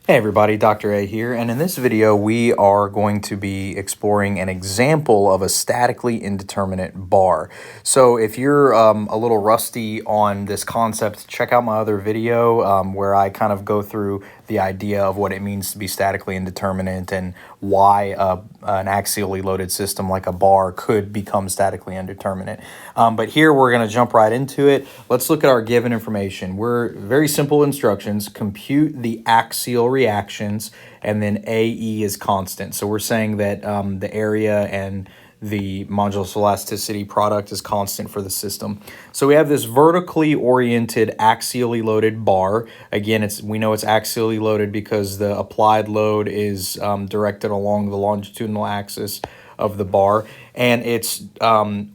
Hey everybody, Dr. A here, and in this video we are going to be exploring an example of a statically indeterminate bar. So if you're a little rusty on this concept, check out my other video where I kind of go through the idea of what it means to be statically indeterminate and why an axially loaded system like a bar could become statically indeterminate. But here we're going to jump right into it. Let's look at our given information. We're very simple instructions: compute the axial reactions, and then AE is constant. So we're saying that the area and the modulus elasticity product is constant for the system. So we have this vertically oriented axially loaded bar. Again, we know it's axially loaded because the applied load is directed along the longitudinal axis of the bar, and it's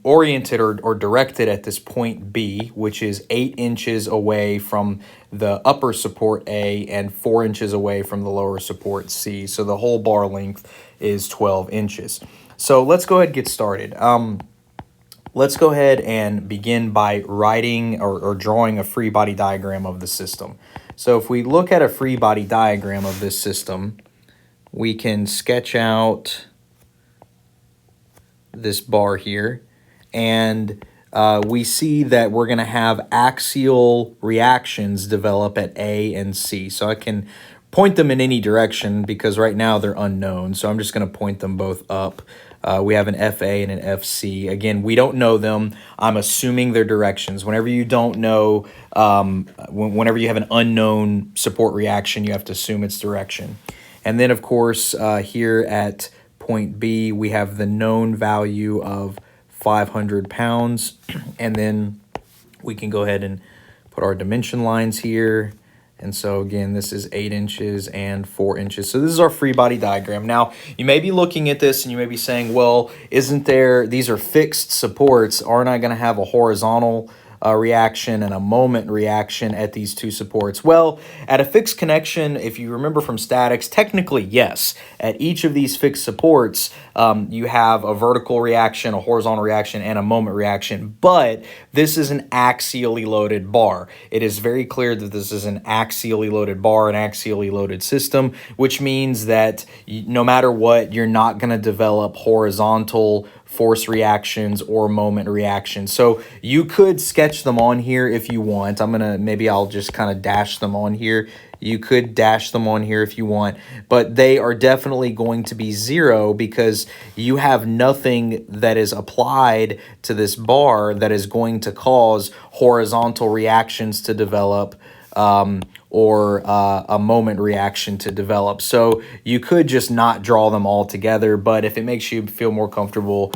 oriented or directed at this point B, which is 8 inches away from the upper support A and 4 inches away from the lower support C. So the whole bar length is 12 inches. So let's go ahead and get started. Let's go ahead and begin by writing or drawing a free body diagram of the system. So if we look at a free body diagram of this system, we can sketch out this bar here, and we see that we're going to have axial reactions develop at A and C. So I can point them in any direction because right now they're unknown. So I'm just going to point them both up. We have an FA and an FC. Again, we don't know them. I'm assuming their directions. Whenever you don't know, whenever you have an unknown support reaction, you have to assume its direction. And then, of course, here at point B, we have the known value of 500 pounds. And then we can go ahead and put our dimension lines here. And so again, this is 8 inches and 4 inches. So this is our free body diagram. Now, you may be looking at this and you may be saying, well, these are fixed supports. Aren't I going to have a horizontal reaction and a moment reaction at these two supports? Well, at a fixed connection, if you remember from statics, technically, yes. At each of these fixed supports, you have a vertical reaction, a horizontal reaction, and a moment reaction. But this is an axially loaded bar. It is very clear that this is an axially loaded bar, an axially loaded system, which means that no matter what, you're not going to develop horizontal force reactions or moment reactions. So you could sketch them on here if you want. Maybe I'll just kind of dash them on here. You could dash them on here if you want, but they are definitely going to be zero because you have nothing that is applied to this bar that is going to cause horizontal reactions to develop or a moment reaction to develop. So you could just not draw them all together, but if it makes you feel more comfortable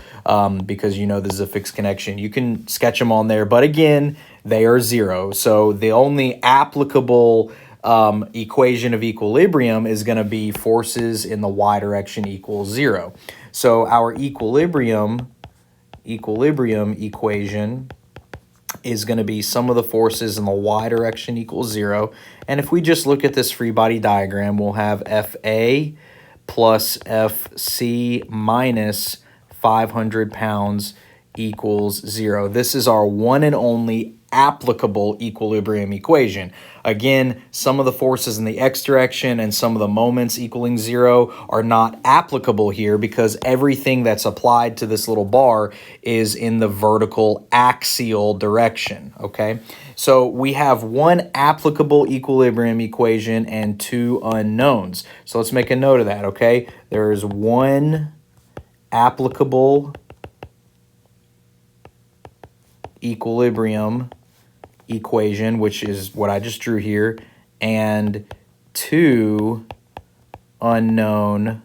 because you know this is a fixed connection, you can sketch them on there. But again, they are zero. So the only applicable equation of equilibrium is going to be forces in the y direction equals 0. So our equilibrium equation is going to be sum of the forces in the y direction equals 0. And if we just look at this free body diagram, we'll have FA plus FC minus 500 pounds equals 0. This is our one and only applicable equilibrium equation. Again, some of the forces in the x direction and some of the moments equaling 0 are not applicable here because everything that's applied to this little bar is in the vertical axial direction, okay? So we have one applicable equilibrium equation and two unknowns. So let's make a note of that, okay? There is one applicable equilibrium equation, which is what I just drew here, and two unknown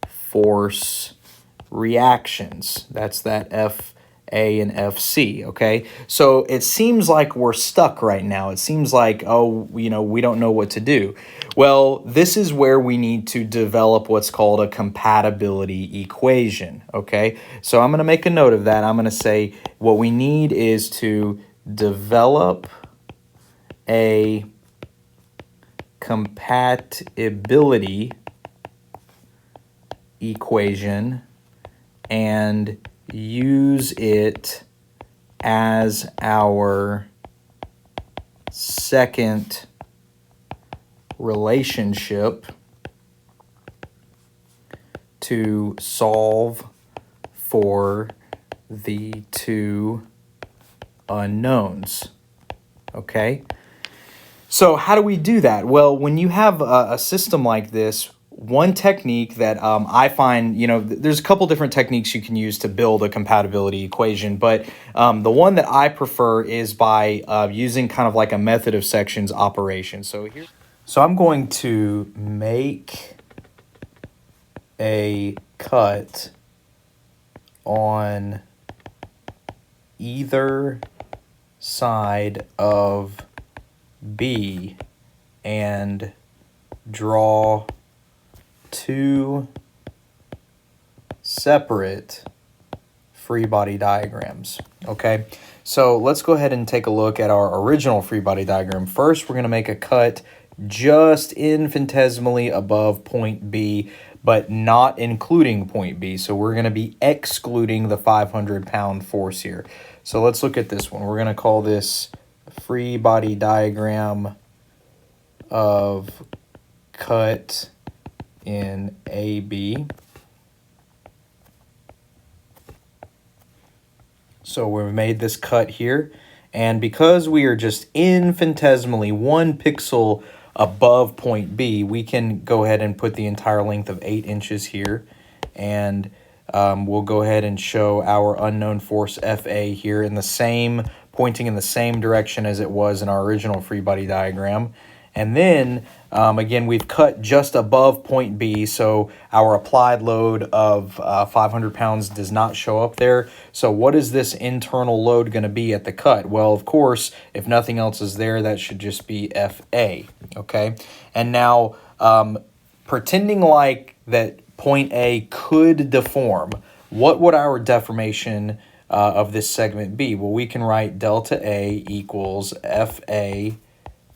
force reactions. That's that FA and FC, okay? So it seems like we're stuck right now. It seems like, oh, we don't know what to do. Well, this is where we need to develop what's called a compatibility equation, okay? So I'm going to make a note of that. I'm going to say what we need is to develop a compatibility equation and use it as our second relationship to solve for the two unknowns. Okay? So how do we do that? Well, when you have a system like this, one technique that I find, there's a couple different techniques you can use to build a compatibility equation, but the one that I prefer is by using kind of like a method of sections operation. So I'm going to make a cut on either side of B and draw two separate free body diagrams. Okay, so let's go ahead and take a look at our original free body diagram. First, we're going to make a cut just infinitesimally above point B, but not including point B. So we're going to be excluding the 500-pound force here. So let's look at this one. We're going to call this free body diagram of cut in AB. So we've made this cut here, and because we are just infinitesimally 1 pixel above point B, we can go ahead and put the entire length of 8 inches here, and we'll go ahead and show our unknown force FA here in the same, pointing in the same direction as it was in our original free body diagram. And then, again, we've cut just above point B, so our applied load of 500 pounds does not show up there. So what is this internal load going to be at the cut? Well, of course, if nothing else is there, that should just be FA, okay? And now, pretending like that point A could deform, what would our deformation of this segment be? Well, we can write delta A equals FA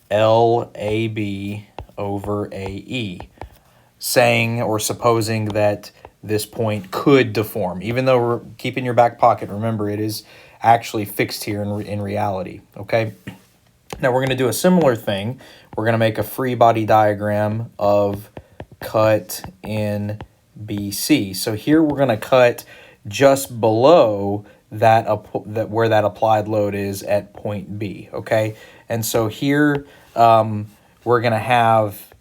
LAB over AE, saying or supposing that this point could deform. Even though keep in your back pocket, remember it is actually fixed here in reality, okay? Now we're going to do a similar thing. We're going to make a free body diagram of cut in BC. So here we're going to cut just below that where that applied load is at point B, okay? And so here we're going to have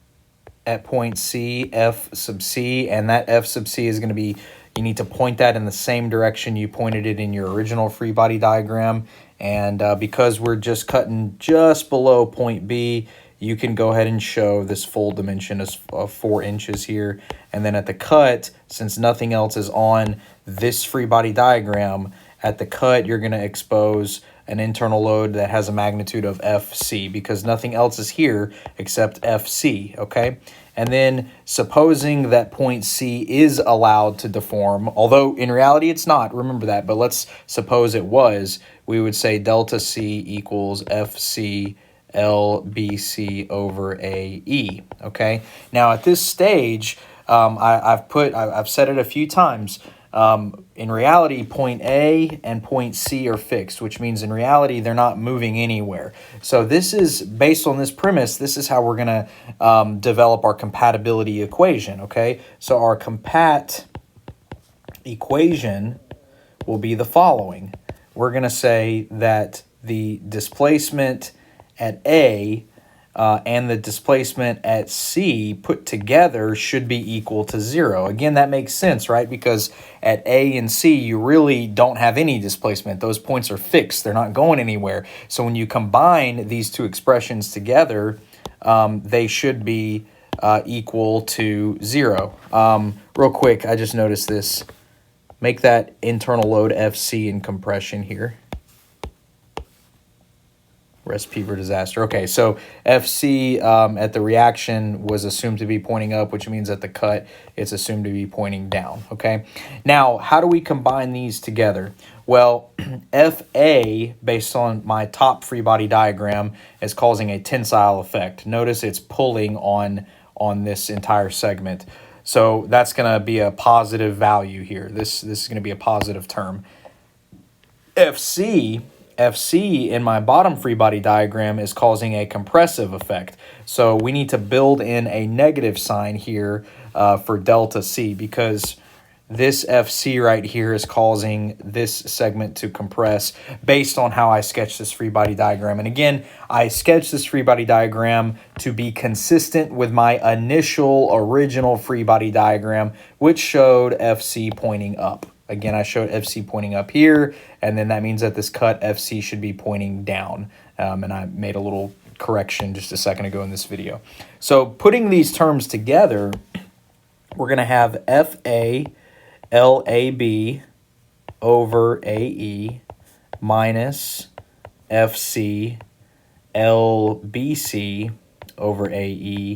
at point C, F sub C, and that F sub C is going to be, you need to point that in the same direction you pointed it in your original free body diagram. And because we're just cutting just below point B, you can go ahead and show this full dimension of 4 inches here. And then at the cut, since nothing else is on this free body diagram, at the cut, you're going to expose an internal load that has a magnitude of FC because nothing else is here except FC, okay? And then supposing that point C is allowed to deform, although in reality it's not, remember that, but let's suppose it was, we would say delta C equals FC LBC over AE, okay? Now at this stage, I've said it a few times, in reality, point A and point C are fixed, which means in reality, they're not moving anywhere. So this is, based on this premise, this is how we're going to develop our compatibility equation, okay? So our compat equation will be the following. We're going to say that the displacement at A and the displacement at C put together should be equal to 0. Again, that makes sense, right? Because at A and C, you really don't have any displacement. Those points are fixed. They're not going anywhere. So when you combine these two expressions together, they should be equal to 0. Real quick, I just noticed this. Make that internal load FC in compression here. Recipe for disaster. Okay, so FC at the reaction was assumed to be pointing up, which means at the cut, it's assumed to be pointing down, okay? Now, how do we combine these together? Well, FA, based on my top free body diagram, is causing a tensile effect. Notice it's pulling on this entire segment. So that's going to be a positive value here. This is going to be a positive term. FC FC in my bottom free body diagram is causing a compressive effect. So we need to build in a negative sign here for delta C, because this FC right here is causing this segment to compress based on how I sketch this free body diagram. And again, I sketched this free body diagram to be consistent with my original free body diagram, which showed FC pointing up. Again, I showed FC pointing up here, and then that means that this cut FC should be pointing down. And I made a little correction just a second ago in this video. So putting these terms together, we're going to have FA LAB over AE minus FC LBC over AE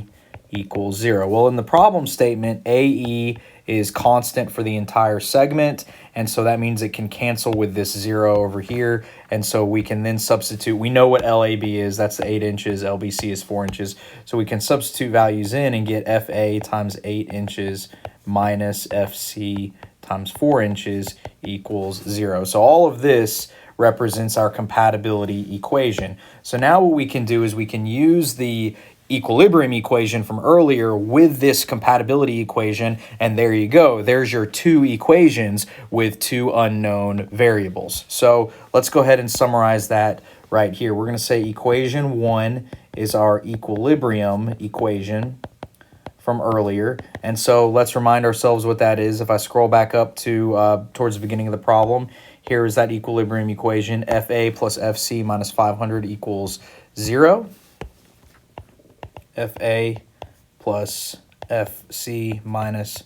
equals 0. Well, in the problem statement, AE is constant for the entire segment, and so that means it can cancel with this 0 over here, and so we can then substitute. We know what LAB is, that's the 8 inches, LBC is 4 inches, so we can substitute values in and get FA times 8 inches minus FC times 4 inches equals 0. So all of this represents our compatibility equation. So now what we can do is we can use the equilibrium equation from earlier with this compatibility equation, and there you go. There's your two equations with two unknown variables. So let's go ahead and summarize that right here. We're going to say equation 1 is our equilibrium equation from earlier, and so let's remind ourselves what that is. If I scroll back up to towards the beginning of the problem, here is that equilibrium equation. FA plus FC minus 500 equals 0. FA plus FC minus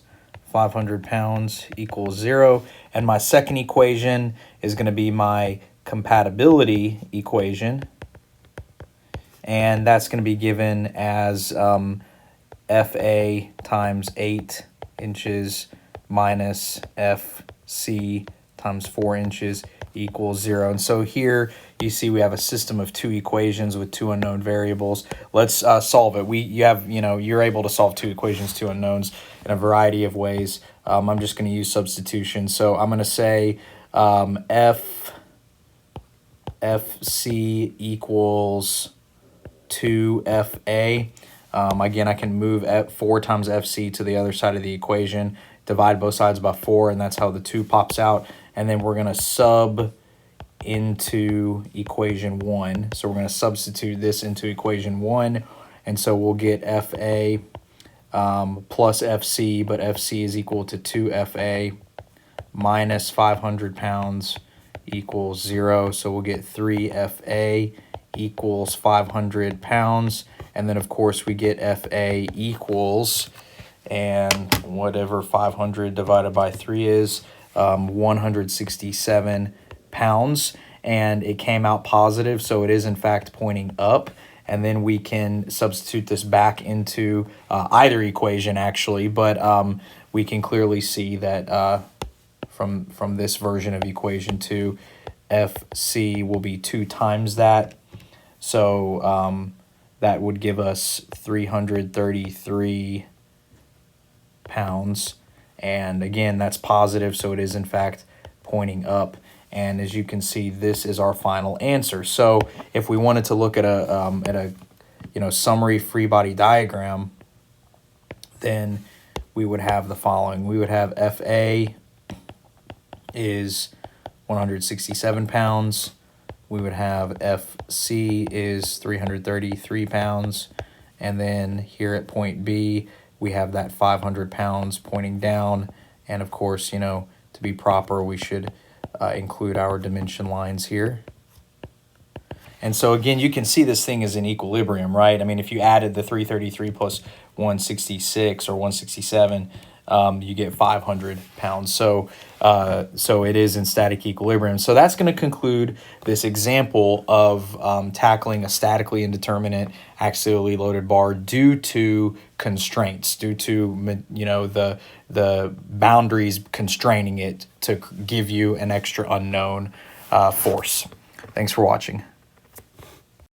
500 pounds equals 0. And my second equation is going to be my compatibility equation, and that's going to be given as FA times 8 inches minus FC times 4 inches equals 0. And so here you see we have a system of two equations with two unknown variables. Let's solve it. You're able to solve two equations, two unknowns, in a variety of ways. I'm just going to use substitution. So I'm going to say FC equals 2FA. Again, I can move 4 times FC to the other side of the equation, divide both sides by 4, and that's how the 2 pops out. And then we're going to sub into equation 1. So we're going to substitute this into equation 1. And so we'll get FA plus FC, but FC is equal to 2FA minus 500 pounds equals 0. So we'll get 3FA equals 500 pounds. And then, of course, we get FA equals, and whatever 500 divided by 3 is, 167 pounds. And it came out positive, so it is, in fact, pointing up. And then we can substitute this back into either equation, actually. But we can clearly see that from this version of equation 2, FC will be 2 times that. So that would give us 333 pounds. And again, that's positive, so it is in fact pointing up. And as you can see, this is our final answer. So if we wanted to look at a summary free body diagram, then we would have the following. We would have FA is 167 pounds. We would have FC is 333 pounds. And then here at point B, we have that 500 pounds pointing down. And of course, to be proper, we should include our dimension lines here. And so again, you can see this thing is in equilibrium, right? I mean, if you added the 333 plus 166 or 167, you get 500 pounds. So it is in static equilibrium. So that's going to conclude this example of tackling a statically indeterminate axially loaded bar due to constraints, due to the boundaries constraining it to give you an extra unknown force. Thanks for watching.